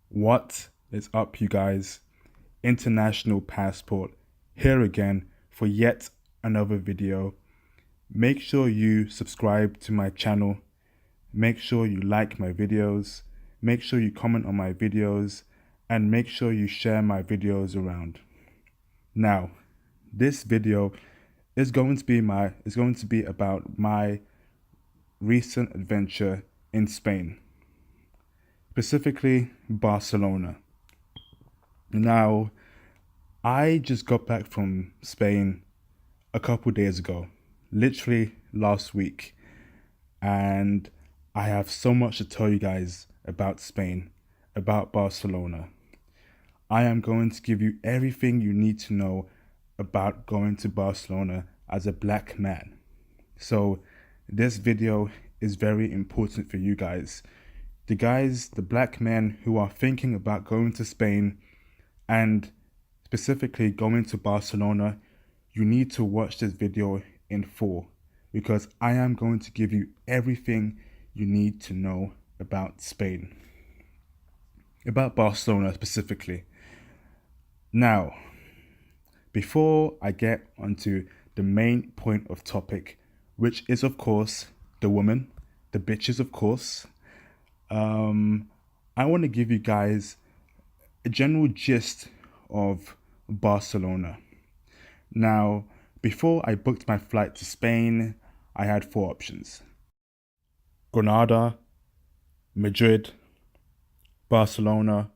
What is up, you guys? International Passport here again for yet another video. Make sure you subscribe to my channel. Make sure you like my videos. Make sure you comment on my videos and make sure you share my videos around. Now, this video is going to be about my recent adventure in Spain, specifically Barcelona. Now, I just got back from Spain a couple days ago, literally last week, and I have so much to tell you guys about Spain, about Barcelona. I am going to give you everything you need to know about going to Barcelona as a black man. So this video is very important for you guys. The black men who are thinking about going to Spain and specifically going to Barcelona, you need to watch this video in full because I am going to give you everything you need to know about Spain, about Barcelona specifically. Now, before I get onto the main point of topic, which is of course the woman, the bitches of course, I want to give you guys a general gist of Barcelona. Now, before I booked my flight to Spain, I had four options: Granada, Madrid, Barcelona,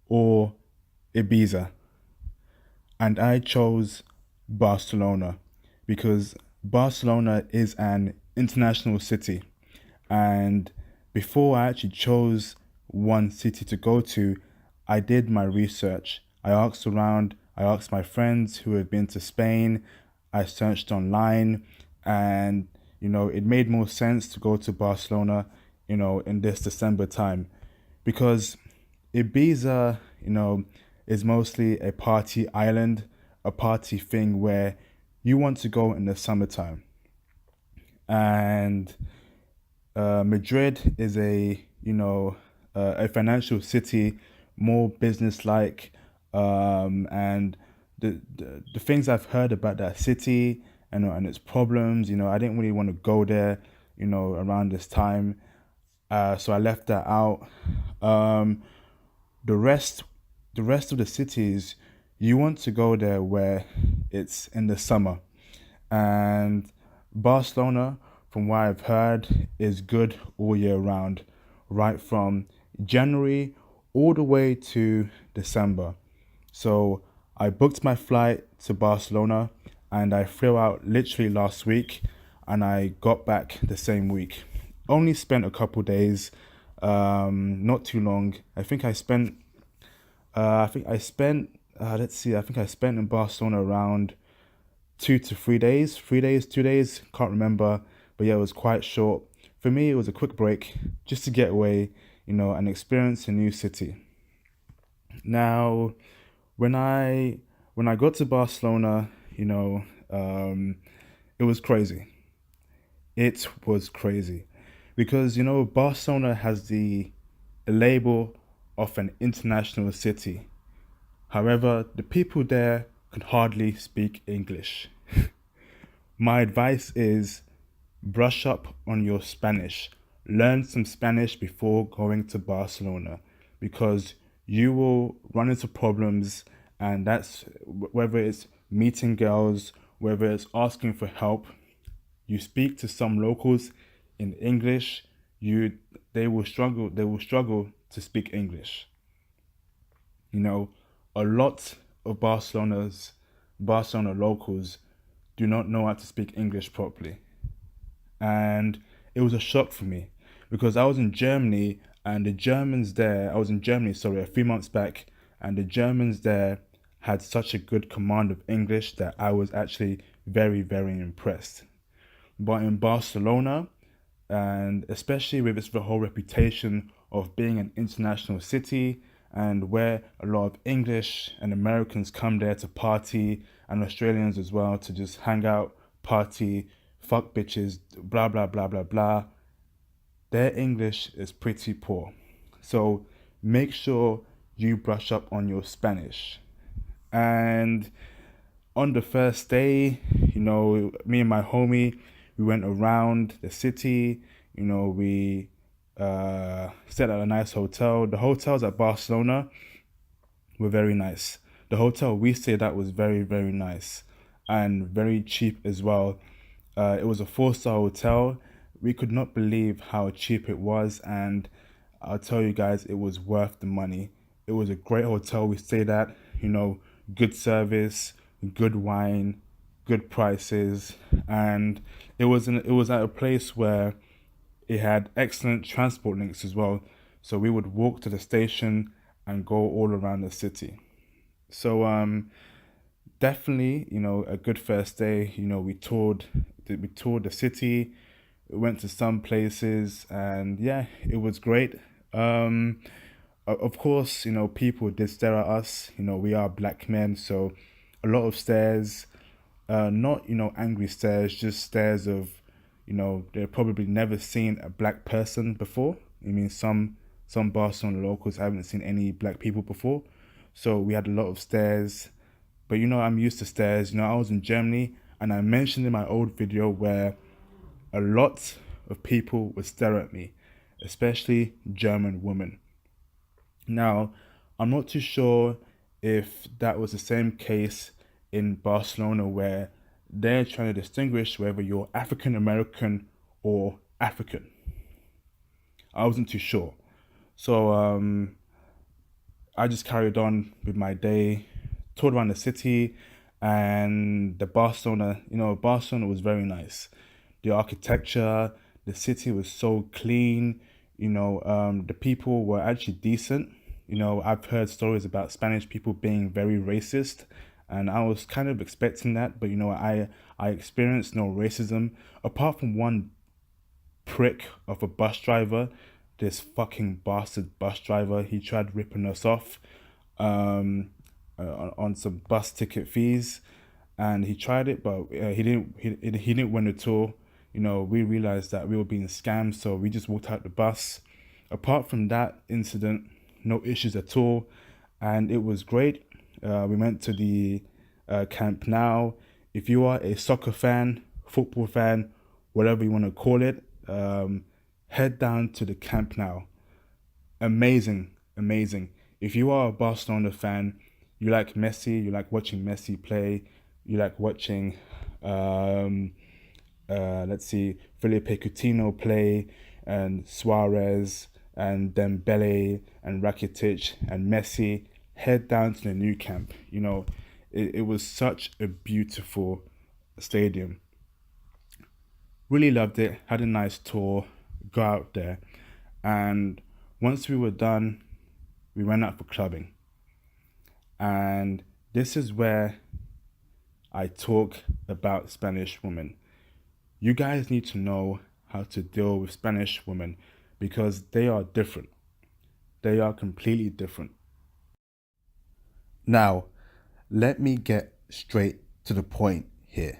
or Ibiza. And I chose Barcelona because Barcelona is an international city. And before I actually chose one city to go to, I did my research. I asked around, I asked my friends who had been to Spain, I searched online, and it made more sense to go to Barcelona, in this December time, because Ibiza, is mostly a party island, a party thing where you want to go in the summertime. And Madrid is a financial city, more business-like, and the things I've heard about that city and its problems, I didn't really want to go there, around this time, so I left that out. The rest of the cities, you want to go there where it's in the summer. And Barcelona, from what I've heard, is good all year round, right from January all the way to December. So I booked my flight to Barcelona and I flew out literally last week and I got back the same week. Only spent a couple days, not too long. I think I spent in Barcelona around 2 to 3 days, 3 days, 2 days, can't remember. But yeah, it was quite short. For me, it was a quick break just to get away, and experience a new city. Now, when I got to Barcelona, it was crazy. It was crazy because, Barcelona has the label of an international city. However, the people there could hardly speak English. My advice is brush up on your Spanish. Learn some Spanish before going to Barcelona because you will run into problems, and that's whether it's meeting girls, whether it's asking for help. You speak to some locals in English, they will struggle to speak English. A lot of Barcelona locals do not know how to speak English properly. And it was a shock for me because I was in Germany and I was in Germany, sorry, a few months back, and the Germans there had such a good command of English that I was actually very, very impressed. But in Barcelona, and especially with its whole reputation of being an international city and where a lot of English and Americans come there to party, and Australians as well, to just hang out, party, fuck bitches, blah, blah, blah, blah, blah, their English is pretty poor. So make sure you brush up on your Spanish. And on the first day, me and my homie, we went around the city. We stayed at a nice hotel. The hotels at Barcelona were very nice. The hotel we stayed at was very, very nice and very cheap as well. It was a four-star hotel. We could not believe how cheap it was, and I'll tell you guys, it was worth the money. It was a great hotel we stayed at, good service, good wine, good prices, and it was at a place where it had excellent transport links as well. So we would walk to the station and go all around the city. So definitely, a good first day. We toured the city, went to some places, and yeah, it was great. Of course, people did stare at us. We are black men, so a lot of stares. Not angry stares, just stares of, they've probably never seen a black person before. I mean, some Barcelona locals haven't seen any black people before, so we had a lot of stares. But I'm used to stares. I was in Germany, and I mentioned in my old video where a lot of people would stare at me, especially German women. Now, I'm not too sure if that was the same case in Barcelona, where they're trying to distinguish whether you're African American or African. I wasn't too sure. So I just carried on with my day, toured around the city, and Barcelona was very nice. The architecture, the city was so clean. The people were actually decent. I've heard stories about Spanish people being very racist, and I was kind of expecting that, but I experienced no racism apart from one prick of a bus driver. This fucking bastard bus driver. He tried ripping us off on some bus ticket fees, and he tried it, but he didn't win at all. We realized that we were being scammed, so we just walked out the bus. Apart from that incident, no issues at all, and it was great. We went to the Camp Nou. If you are a soccer fan, football fan, whatever you want to call it, head down to the Camp Nou. Amazing, amazing. If you are a Barcelona fan, you like Messi, you like watching Messi play, you like watching, Felipe Coutinho play, and Suarez, and Dembele, and Rakitic, and Messi, head down to the new camp. It was such a beautiful stadium. Really loved it, had a nice tour, go out there, and once we were done, we went out for clubbing. And this is where I talk about Spanish women. You guys need to know how to deal with Spanish women because they are different. They are completely different. Now, let me get straight to the point here.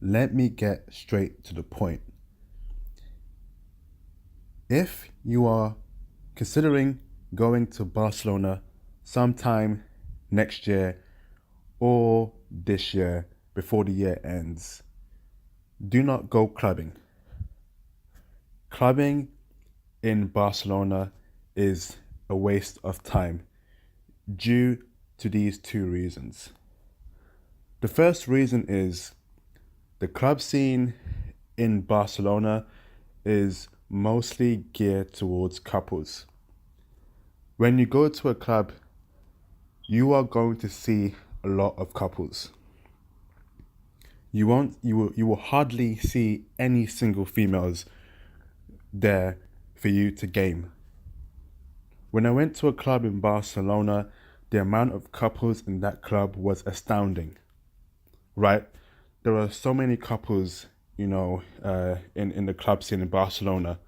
Let me get straight to the point. If you are considering going to Barcelona sometime next year or this year before the year ends, do not go clubbing. Clubbing in Barcelona is a waste of time due to these two reasons. The first reason is the club scene in Barcelona is mostly geared towards couples. When you go to a club, you are going to see a lot of couples. You will hardly see any single females there for you to game. When I went to a club in Barcelona, the amount of couples in that club was astounding. Right? There are so many couples, in the club scene in Barcelona,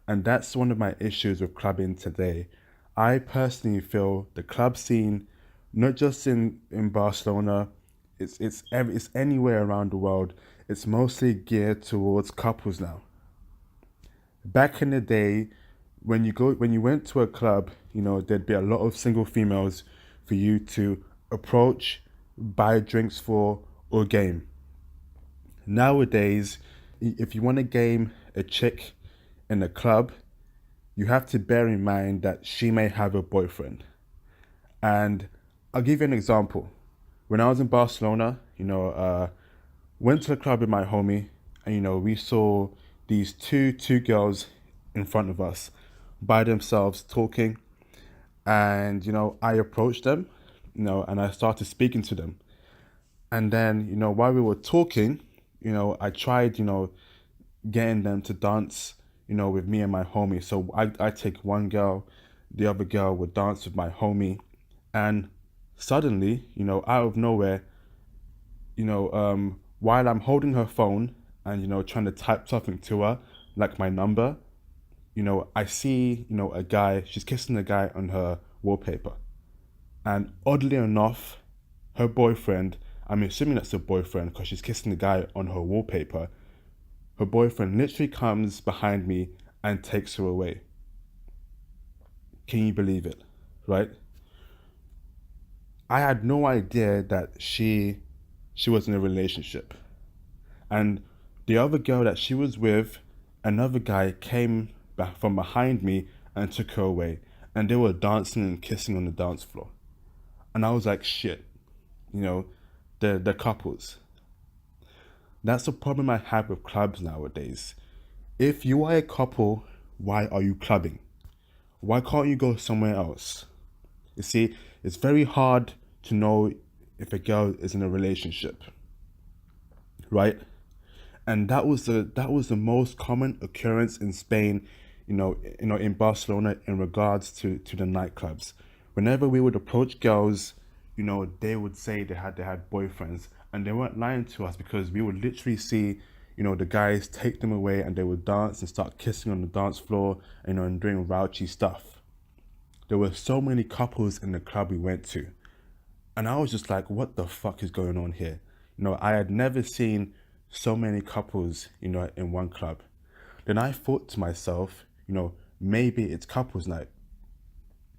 and that's one of my issues with clubbing today. I personally feel the club scene, not just in Barcelona, it's anywhere around the world. It's mostly geared towards couples now. Back in the day, when you went to a club, there'd be a lot of single females for you to approach, buy drinks for, or game. Nowadays, if you want to game a chick in a club, you have to bear in mind that she may have a boyfriend. And I'll give you an example. When I was in Barcelona, went to the club with my homie, and we saw these two girls in front of us by themselves talking, and I approached them, and I started speaking to them. And then while we were talking, I tried getting them to dance, with me and my homie. So I take one girl, the other girl would dance with my homie, and suddenly, out of nowhere, while I'm holding her phone and trying to type something to her, like my number, I see a guy. She's kissing a guy on her wallpaper, and oddly enough, her boyfriend. I'm assuming that's her boyfriend because she's kissing the guy on her wallpaper. Her boyfriend literally comes behind me and takes her away. Can you believe it? Right? I had no idea that she was in a relationship. And the other girl that she was with, another guy came back from behind me and took her away. And they were dancing and kissing on the dance floor. And I was like, shit, the couples. That's the problem I have with clubs nowadays. If you are a couple, why are you clubbing? Why can't you go somewhere else? You see, it's very hard to know if a girl is in a relationship, right? And that was the most common occurrence in Spain, in Barcelona in regards to the nightclubs. Whenever we would approach girls, they would say they had boyfriends, and they weren't lying to us because we would literally see, the guys take them away and they would dance and start kissing on the dance floor, and doing raunchy stuff. There were so many couples in the club we went to, and I was just like, what the fuck is going on here? I had never seen so many couples, in one club. Then I thought to myself, maybe it's couples night.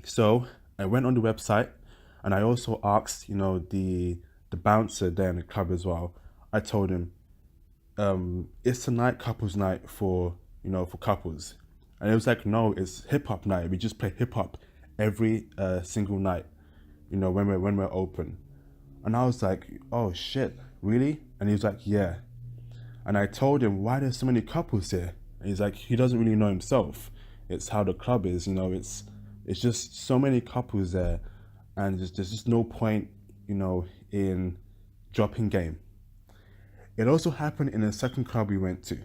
So I went on the website, and I also asked, the bouncer there in the club as well. I told him, it's tonight couples night for couples. And it was like, no, it's hip hop night. We just play hip hop every single night, when we're open. And I was like, oh shit, really? And he was like, yeah. And I told him, why there's so many couples here? And he's like, he doesn't really know himself. It's how the club is, it's just so many couples there, and there's just no point, in dropping game. It also happened in the second club we went to.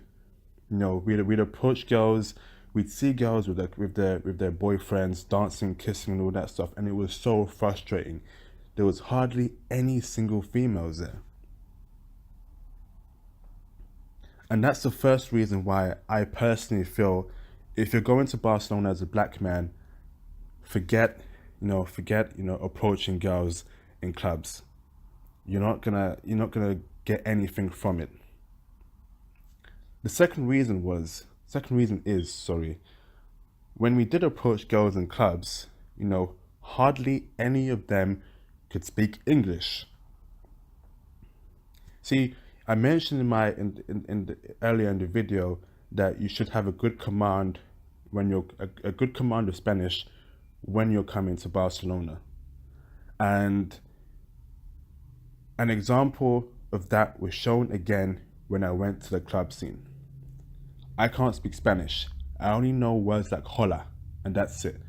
We'd approach girls, we'd see girls with their boyfriends dancing, kissing, and all that stuff, and it was so frustrating. There was hardly any single females there. And that's the first reason why I personally feel, if you're going to Barcelona as a black man, forget approaching girls in clubs. You're not gonna get anything from it. The second reason is, when we did approach girls in clubs, hardly any of them could speak English. See, I mentioned earlier in the video that you should have a good command a good command of Spanish when you're coming to Barcelona. And an example of that was shown again when I went to the club scene. I can't speak Spanish. I only know words like hola, and that's it.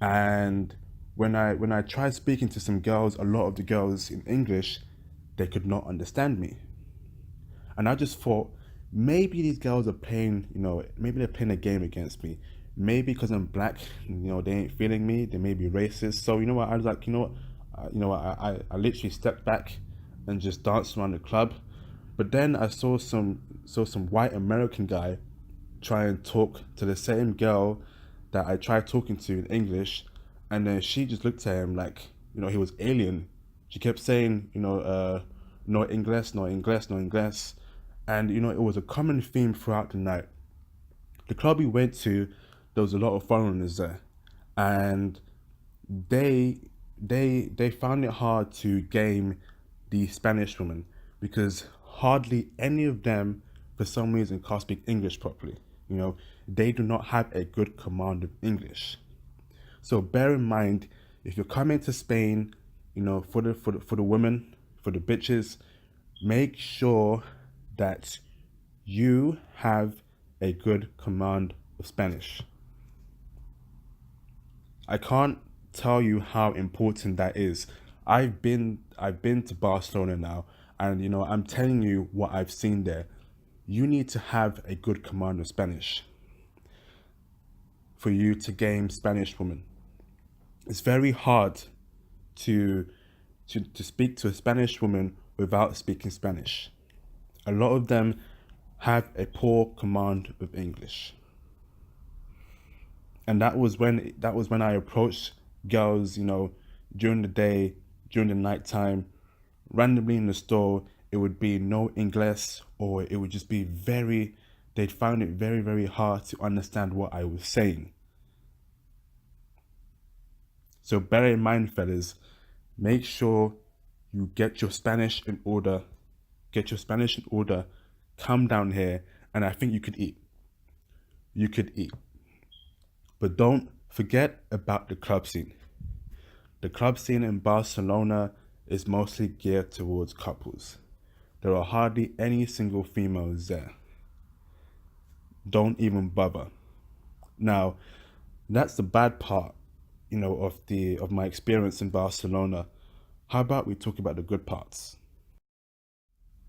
And when I tried speaking to some girls, a lot of the girls in English, they could not understand me. And I just thought, maybe these girls are playing, maybe they're playing a game against me. Maybe because I'm black, they ain't feeling me. They may be racist. So I was like, I literally stepped back and just danced around the club. But then I saw some white American guy try and talk to the same girl that I tried talking to in English, and then she just looked at him like, he was alien. She kept saying, no English, no English, no English. And, it was a common theme throughout the night. The club we went to, there was a lot of foreigners there, and they they found it hard to game the Spanish women because hardly any of them, for some reason, can't speak English properly. You know, they do not have a good command of English. So bear in mind, if you're coming to Spain, you know, for the women, for the bitches, make sure that you have a good command of Spanish. I can't tell you how important that is. I've been to Barcelona now, and you know, I'm telling you what I've seen there. You need to have a good command of Spanish for you to game Spanish women. It's very hard to to speak to a Spanish woman without speaking Spanish. A lot of them have a poor command of English. And that was when I approached girls, you know, during the day, during the nighttime, randomly in the store. It would be no English, or it would just be very. They'd find it very, very hard to understand what I was saying. So bear in mind, fellas, make sure you get your Spanish in order. Get your Spanish in order. Come down here, and I think you could eat. You could eat. But don't forget about the club scene. The club scene in Barcelona is mostly geared towards couples. There are hardly any single females there. Don't even bother. Now, that's the bad part, you know, of my experience in Barcelona. How about we talk about the good parts?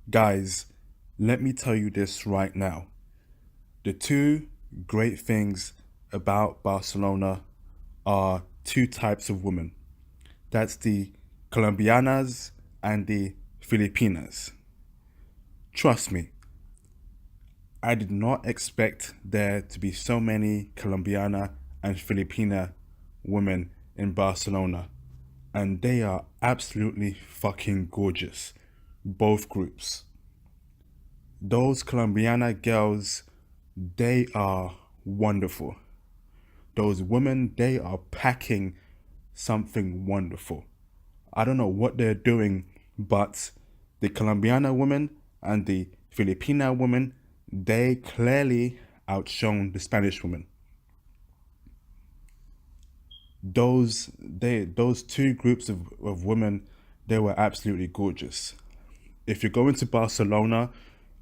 Guys, let me tell you this right now. The two great things about Barcelona are two types of women. That's the Colombianas and the Filipinas. Trust me, I did not expect there to be so many Colombiana and Filipina women in Barcelona, and they are absolutely fucking gorgeous. Both groups. Those Colombiana girls, they are wonderful. Those women, they are packing something wonderful. I don't know what they're doing, but the Colombiana woman and the Filipina woman, they clearly outshone the Spanish woman. Those two groups of women, they were absolutely gorgeous. If you're going to Barcelona,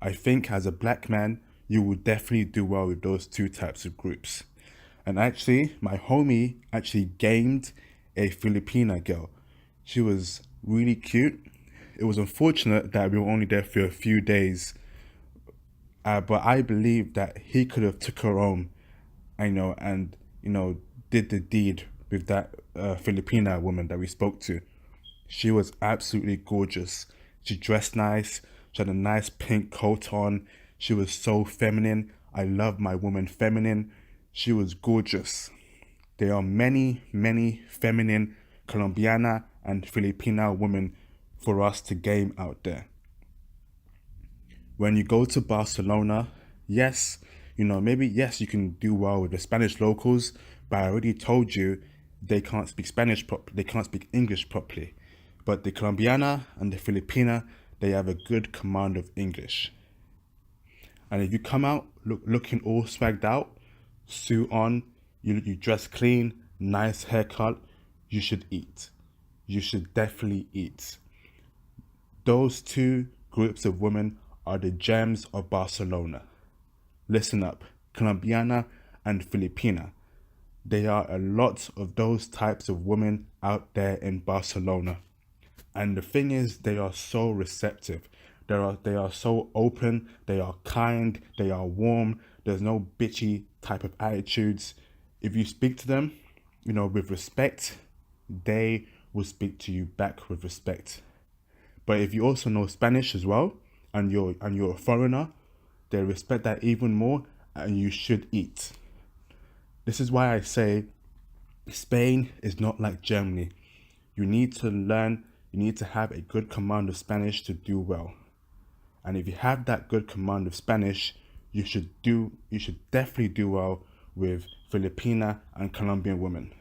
I think as a black man, you will definitely do well with those two types of groups. And actually, my homie actually gamed a Filipina girl. She was really cute. It was unfortunate that we were only there for a few days, but I believe that he could have took her home, and did the deed with that Filipina woman that we spoke to. She was absolutely gorgeous. She dressed nice. She had a nice pink coat on. She was so feminine. I love my woman feminine. She was gorgeous. There are many, many feminine Colombiana and Filipina women for us to game out there. When you go to Barcelona, yes, maybe yes, you can do well with the Spanish locals, but I already told you they can't speak Spanish properly, they can't speak English properly. But the Colombiana and the Filipina, they have a good command of English. And if you come out looking all swagged out, suit on, you dress clean, nice haircut, you should eat. You should definitely eat. Those two groups of women are the gems of Barcelona. Listen up, Colombiana and Filipina. There are a lot of those types of women out there in Barcelona. And the thing is, they are so receptive. They are so open, they are kind, they are warm. There's no bitchy type of attitudes. If you speak to them, with respect, they will speak to you back with respect. But if you also know Spanish as well, and you're a foreigner, they respect that even more, and you should eat. This is why I say Spain is not like Germany. You need to learn, you need to have a good command of Spanish to do well. And if you have that good command of Spanish, you should definitely do well with Filipina, and Colombian women.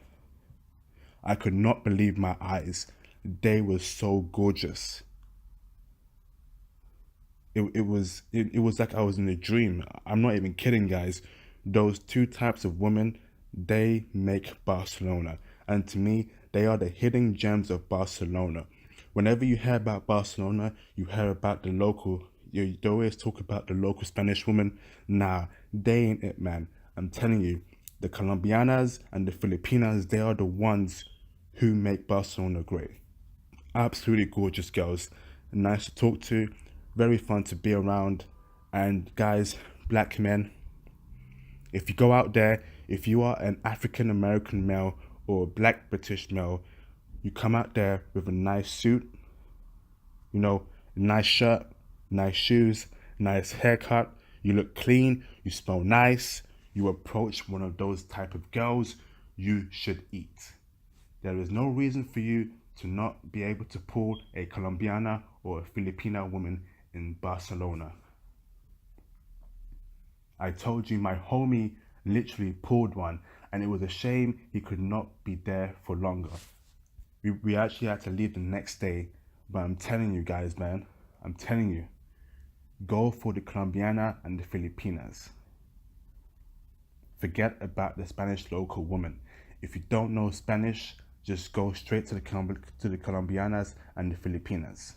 I could not believe my eyes. They were so gorgeous. It was like I was in a dream. I'm not even kidding, guys. Those two types of women, they make Barcelona. And to me, they are the hidden gems of Barcelona. Whenever you hear about Barcelona, you hear about the local, you always talk about the local Spanish woman. Nah, they ain't it, man. I'm telling you, the Colombianas and the Filipinas, they are the ones who make Barcelona great. Absolutely gorgeous girls, nice to talk to, very fun to be around. And guys, black men, if you go out there, if you are an African American male or a black British male, you come out there with a nice suit, you know, nice shirt, nice shoes, nice haircut, you look clean, you smell nice, you approach one of those type of girls, you should eat. There is no reason for you to not be able to pull a Colombiana or a Filipina woman in Barcelona. I told you my homie literally pulled one, and it was a shame he could not be there for longer. We actually had to leave the next day, but I'm telling you guys, man, I'm telling you, go for the Colombiana and the Filipinas. Forget about the Spanish local woman. If you don't know Spanish, just go straight to the Colombianas and the Filipinas.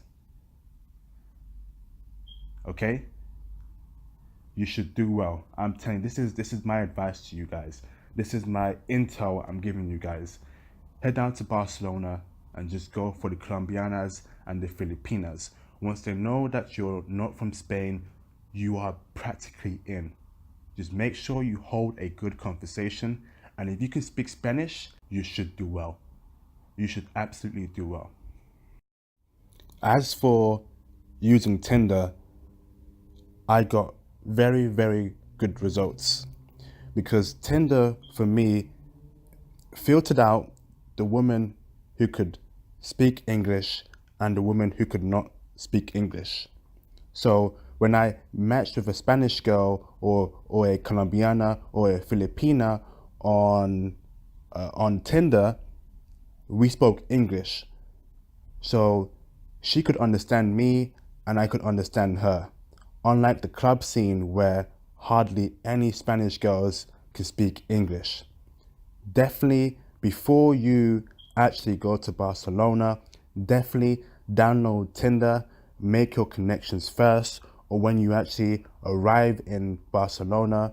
Okay? You should do well. I'm telling you, this is my advice to you guys. This is my intel I'm giving you guys. Head down to Barcelona and just go for the Colombianas and the Filipinas. Once they know that you're not from Spain, you are practically in. Just make sure you hold a good conversation, and if you can speak Spanish, you should do well. You should absolutely do well. As for using Tinder, I got very, very good results, because Tinder for me filtered out the woman who could speak English and the woman who could not speak English. So when I matched with a Spanish girl or a Colombiana or a Filipina on Tinder, we spoke English. So she could understand me and I could understand her. Unlike the club scene where hardly any Spanish girls can speak English. Definitely, before you actually go to Barcelona, definitely download Tinder, make your connections first, or when you actually arrive in Barcelona,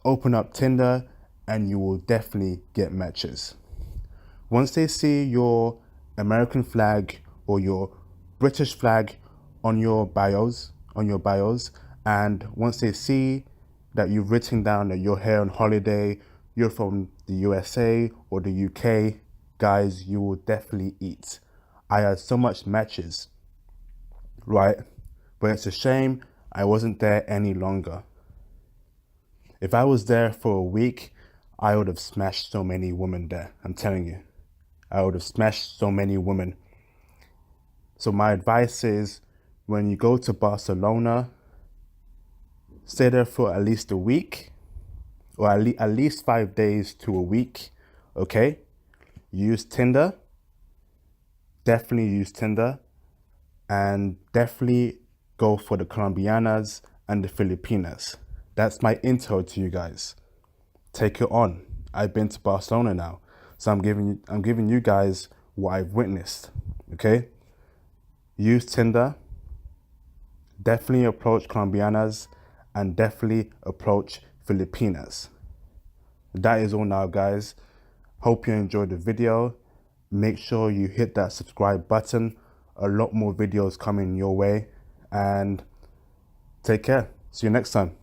open up Tinder and you will definitely get matches. Once they see your American flag or your British flag on your bios, and once they see that you've written down that you're here on holiday, you're from the USA or the UK, guys, you will definitely eat. I had so much matches, right? But it's a shame I wasn't there any longer. If I was there for a week, I would have smashed so many women there. I'm telling you, I would have smashed so many women. So my advice is, when you go to Barcelona, stay there for at least a week, or at least 5 days to a week, okay? Use Tinder, definitely use Tinder, and definitely go for the Colombianas and the Filipinas. That's my intel to you guys. Take it on. I've been to Barcelona now, so I'm giving you guys what I've witnessed, okay? Use Tinder, definitely approach Colombianas, and definitely approach Filipinas. That is all now, guys. Hope you enjoyed the video. Make sure you hit that subscribe button. A lot more videos coming your way, and take care. See you next time.